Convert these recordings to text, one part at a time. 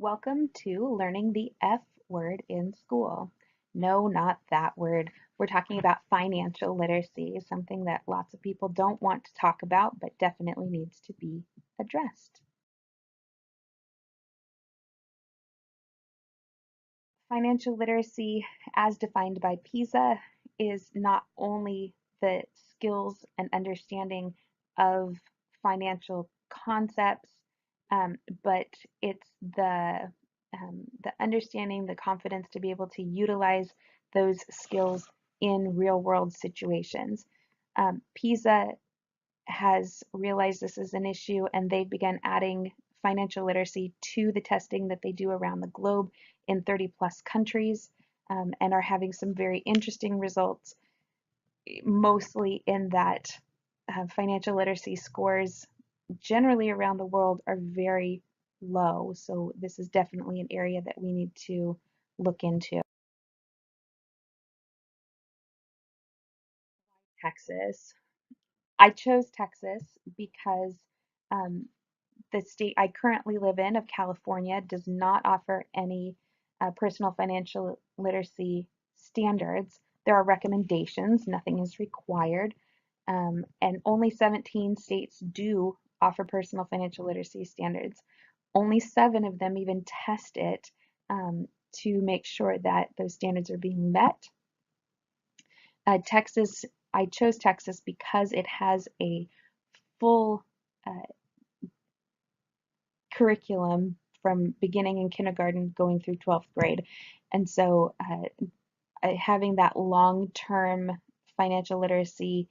Welcome to learning the F word in school. No, not that word. We're talking about financial literacy, something that lots of people don't want to talk about, but definitely needs to be addressed. Financial literacy, as defined by PISA, is not only the skills and understanding of financial concepts, but it's the understanding, the confidence to be able to utilize those skills in real world situations. PISA has realized this is an issue and they've begun adding financial literacy to the testing that they do around the globe in 30 plus countries, and are having some very interesting results, mostly in that financial literacy scores generally around the world are very low. So this is definitely an area that we need to look into. Texas. I chose Texas because um, the state I currently live in of California does not offer any personal financial literacy standards. There are recommendations, nothing is required, and only 17 states do offer personal financial literacy standards. Only 7 of them even test it to make sure that those standards are being met. Texas, I chose Texas because it has a full curriculum from beginning in kindergarten going through 12th grade. And so having that long-term financial literacy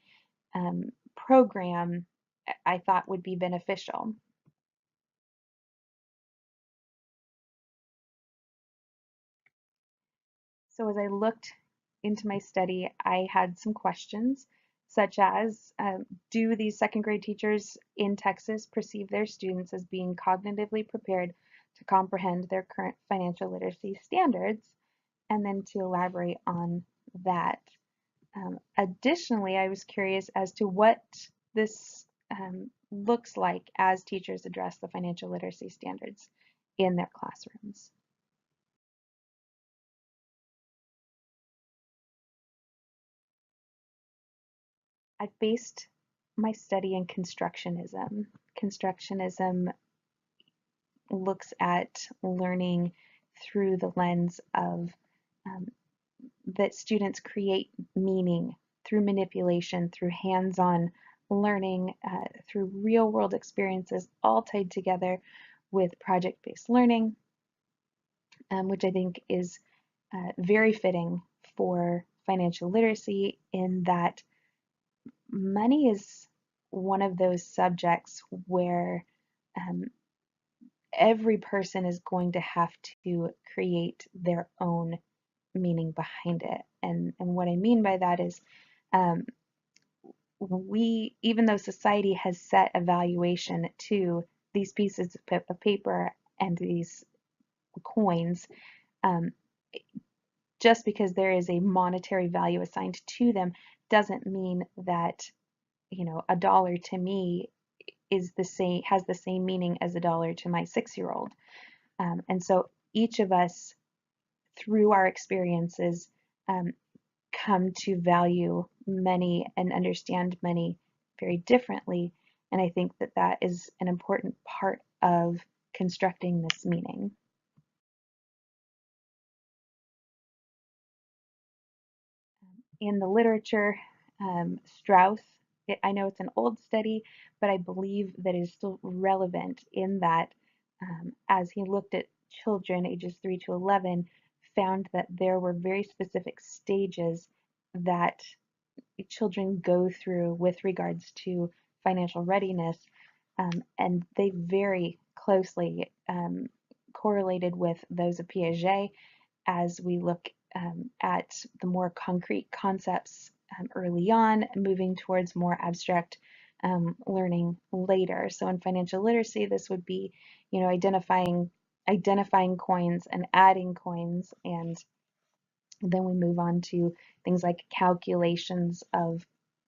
program I thought would be beneficial. So as I looked into my study, I had some questions such as, do these second grade teachers in Texas perceive their students as being cognitively prepared to comprehend their current financial literacy standards? And then to elaborate on that. Additionally, I was curious as to what this looks like as teachers address the financial literacy standards in their classrooms. I based my study in constructionism. Constructionism looks at learning through the lens of um, that students create meaning through manipulation, through hands-on learning, through real-world experiences, all tied together with project-based learning, which I think is very fitting for financial literacy in that money is one of those subjects where um, every person is going to have to create their own meaning behind it. And what I mean by that is um, even though society has set a valuation to these pieces of paper and these coins, um, just because there is a monetary value assigned to them doesn't mean that, a dollar to me has the same meaning as a dollar to my 6-year-old. And so each of us, through our experiences, um, come to value money and understand money very differently. And I think that that is an important part of constructing this meaning. In the literature, Strauss, I know it's an old study, but I believe that it is still relevant in that as he looked at children ages 3 to 11, found that there were very specific stages that children go through with regards to financial readiness, and they very closely correlated with those of Piaget as we look at the more concrete concepts early on, moving towards more abstract learning later. So in financial literacy, this would be, identifying coins and adding coins, and then we move on to things like calculations of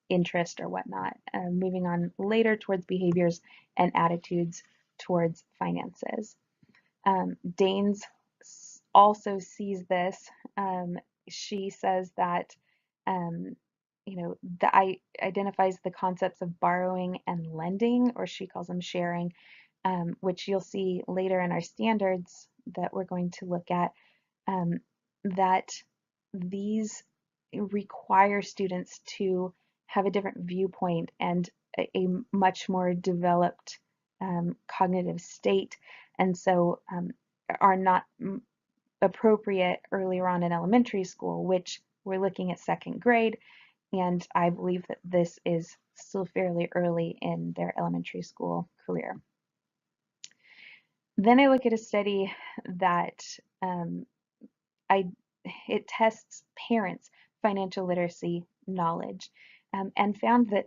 interest or whatnot, moving on later towards behaviors and attitudes towards finances. Danes also sees this. She says that, um, identifies the concepts of borrowing and lending, or she calls them sharing, which you'll see later in our standards that we're going to look at, um, that these require students to have a different viewpoint and a much more developed cognitive state, and so are not appropriate earlier on in elementary school, which we're looking at second grade, and I believe that this is still fairly early in their elementary school career. Then I look at a study that um, it tests parents' financial literacy knowledge, and found that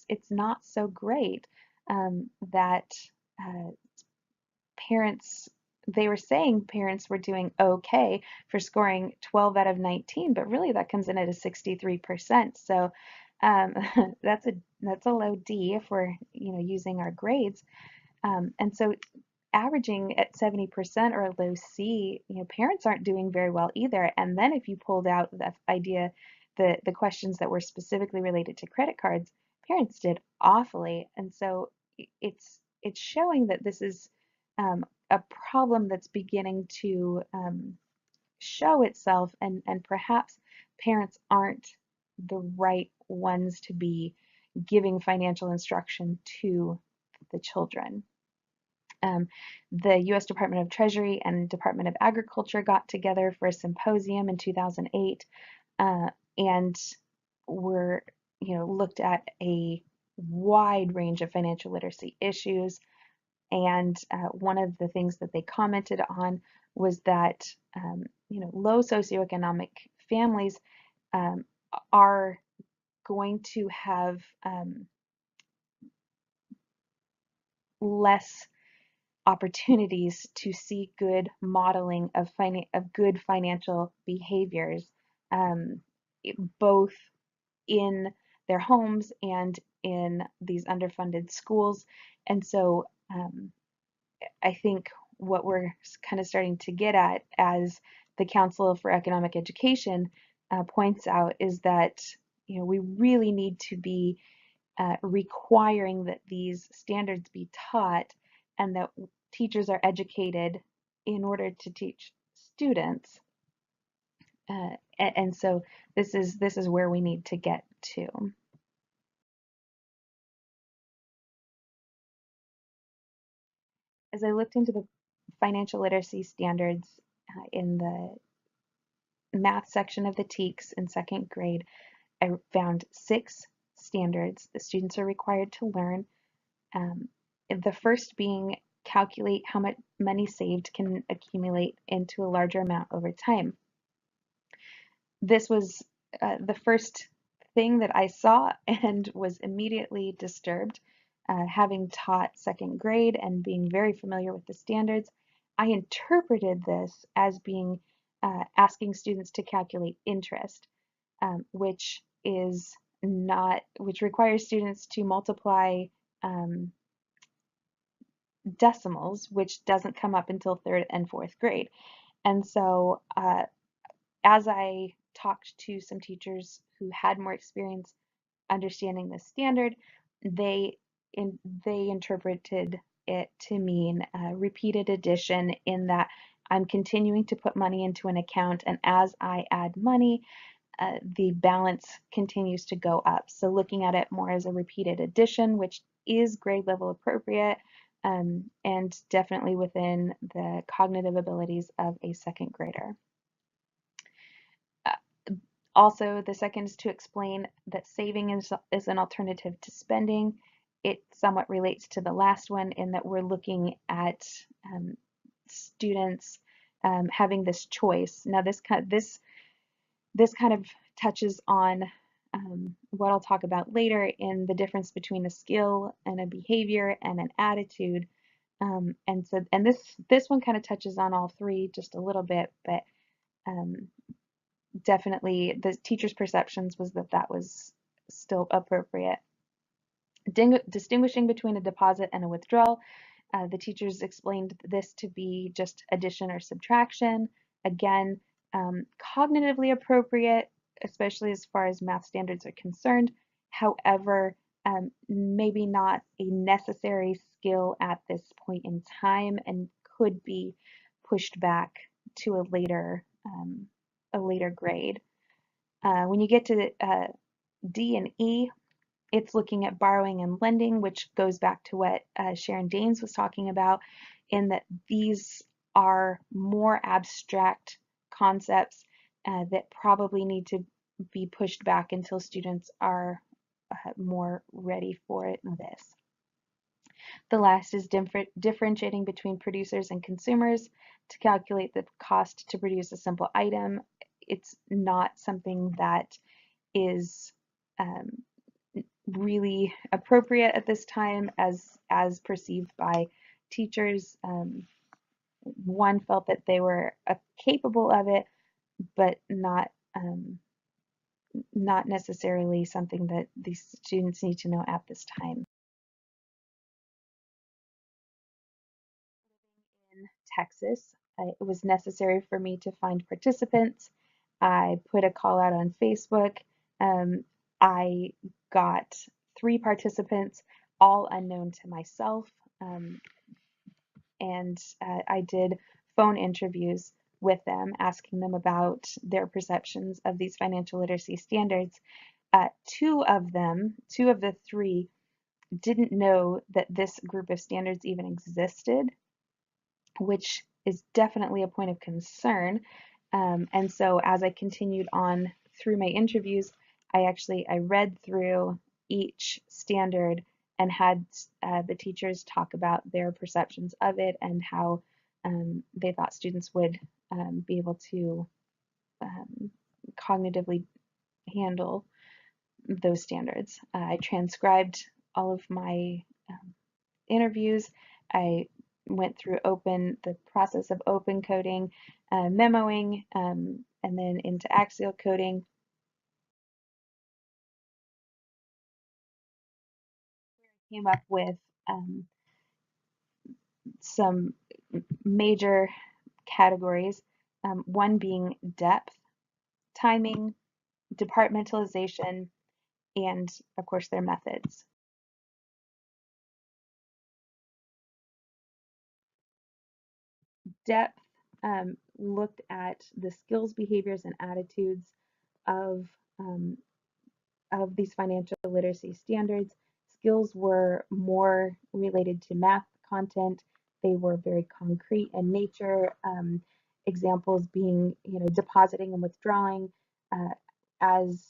it's not so great, that uh, parents they were saying parents were doing okay for scoring 12 out of 19, but really that comes in at a 63%. So um, that's a low D if we're using our grades. And so averaging at 70% or a low C, parents aren't doing very well either. And then if you pulled out the idea, the questions that were specifically related to credit cards, parents did awfully. And so it's showing that this is a problem that's beginning to show itself, and perhaps parents aren't the right ones to be giving financial instruction to the children. The U.S. Department of Treasury and Department of Agriculture got together for a symposium in 2008, and were, looked at a wide range of financial literacy issues. And one of the things that they commented on was that, low socioeconomic families um, are going to have less opportunities to see good modeling of good financial behaviors, um, both in their homes and in these underfunded schools. And so I think what we're kind of starting to get at, as the Council for Economic Education points out, is that we really need to be requiring that these standards be taught, and that teachers are educated in order to teach students. And so this is where we need to get to. As I looked into the financial literacy standards in the math section of the TEKS in second grade, I found 6 standards the students are required to learn. The first being calculate how much money saved can accumulate into a larger amount over time. This was the first thing that I saw and was immediately disturbed. Having taught second grade and being very familiar with the standards, I interpreted this as being asking students to calculate interest, which is not, which requires students to multiply decimals, which doesn't come up until 3rd and 4th grade. And so as I talked to some teachers who had more experience understanding this standard, they interpreted it to mean repeated addition, in that I'm continuing to put money into an account, and as I add money, the balance continues to go up. So looking at it more as a repeated addition, which is grade level appropriate, and definitely within the cognitive abilities of a second grader. Also, the second is to explain that saving is an alternative to spending. It somewhat relates to the last one in that we're looking at students having this choice. Now, this kind of touches on what I'll talk about later in the difference between a skill and a behavior and an attitude. And this one kind of touches on all 3 just a little bit, but definitely the teacher's perceptions was that that was still appropriate. Distinguishing between a deposit and a withdrawal. The teachers explained this to be just addition or subtraction. Again, cognitively appropriate, especially as far as math standards are concerned. However, maybe not a necessary skill at this point in time and could be pushed back to a later grade. When you get to D and E, it's looking at borrowing and lending, which goes back to what Sharon Daines was talking about, in that these are more abstract concepts that probably need to be pushed back until students are more ready for this. The last is differentiating between producers and consumers to calculate the cost to produce a simple item. It's not something that is really appropriate at this time as perceived by teachers. One felt that they were capable of it, but not necessarily something that these students need to know at this time. In Texas, it was necessary for me to find participants. I put a call out on Facebook. I got 3 participants, all unknown to myself, and I did phone interviews with them, asking them about their perceptions of these financial literacy standards. 2 of the 3, didn't know that this group of standards even existed, which is definitely a point of concern. And so as I continued on through my interviews, I read through each standard and had the teachers talk about their perceptions of it and how they thought students would be able to cognitively handle those standards. I transcribed all of my interviews. I went through the process of open coding, memoing, and then into axial coding. Came up with some major categories, one being depth, timing, departmentalization, and of course their methods. Depth looked at the skills, behaviors, and attitudes of um, of these financial literacy standards. Skills were more related to math content. They were very concrete in nature. Examples being, depositing and withdrawing, as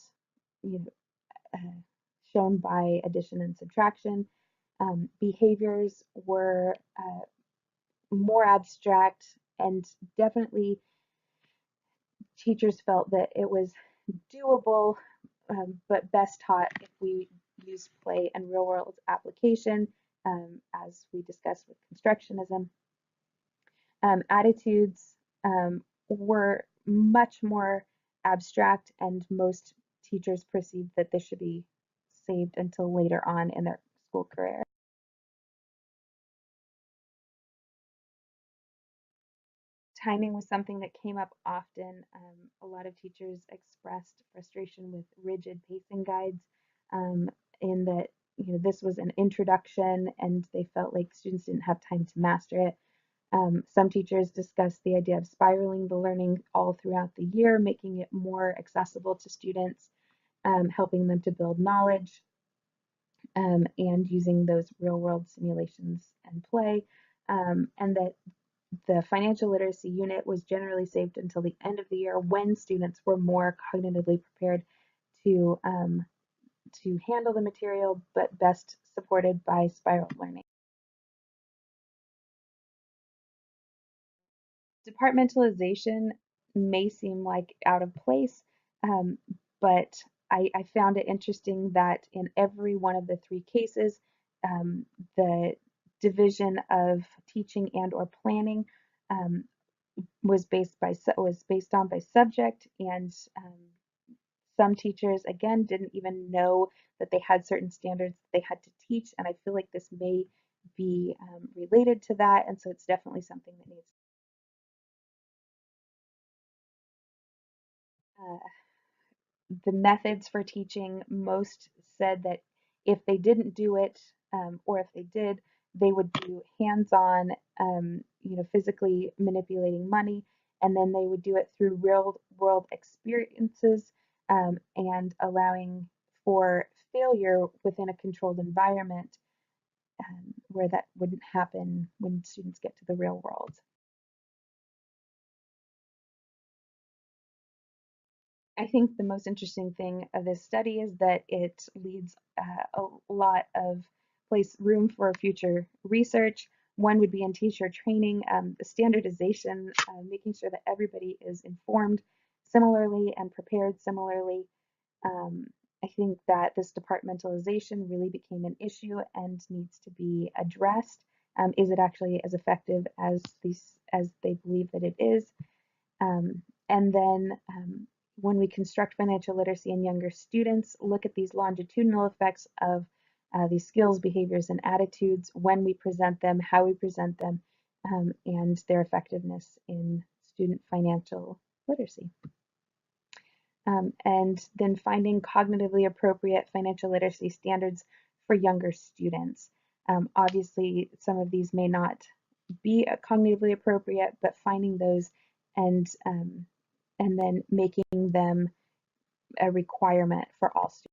you know, shown by addition and subtraction. Behaviors were more abstract, and definitely teachers felt that it was doable, but best taught if we use play and real world application, as we discussed with constructionism. Attitudes were much more abstract, and most teachers perceived that this should be saved until later on in their school career. Timing was something that came up often. A lot of teachers expressed frustration with rigid pacing guides, in that this was an introduction and they felt like students didn't have time to master it. Some teachers discussed the idea of spiraling the learning all throughout the year, making it more accessible to students, helping them to build knowledge, and using those real world simulations and play, and that the financial literacy unit was generally saved until the end of the year when students were more cognitively prepared to handle the material, but best supported by spiral learning. Departmentalization may seem like out of place, but I found it interesting that in every one of the 3 cases, the division of teaching and or planning was based on by subject, and some teachers again didn't even know that they had certain standards they had to teach, and I feel like this may be related to that. And so it's definitely something that needs the methods for teaching. Most said that if they didn't do it, or if they did, they would do hands-on, physically manipulating money, and then they would do it through real world experiences, and allowing for failure within a controlled environment, where that wouldn't happen when students get to the real world. I think the most interesting thing of this study is that it leads a lot of place room for future research. One would be in teacher training, the standardization, making sure that everybody is informed similarly and prepared similarly. Um, I think that this departmentalization really became an issue and needs to be addressed. Is it actually as effective as they believe that it is? And then when we construct financial literacy in younger students, look at these longitudinal effects of these skills, behaviors, and attitudes when we present them, how we present them, and their effectiveness in student financial literacy. And then finding cognitively appropriate financial literacy standards for younger students. Obviously, some of these may not be cognitively appropriate, but finding those and and then making them a requirement for all students.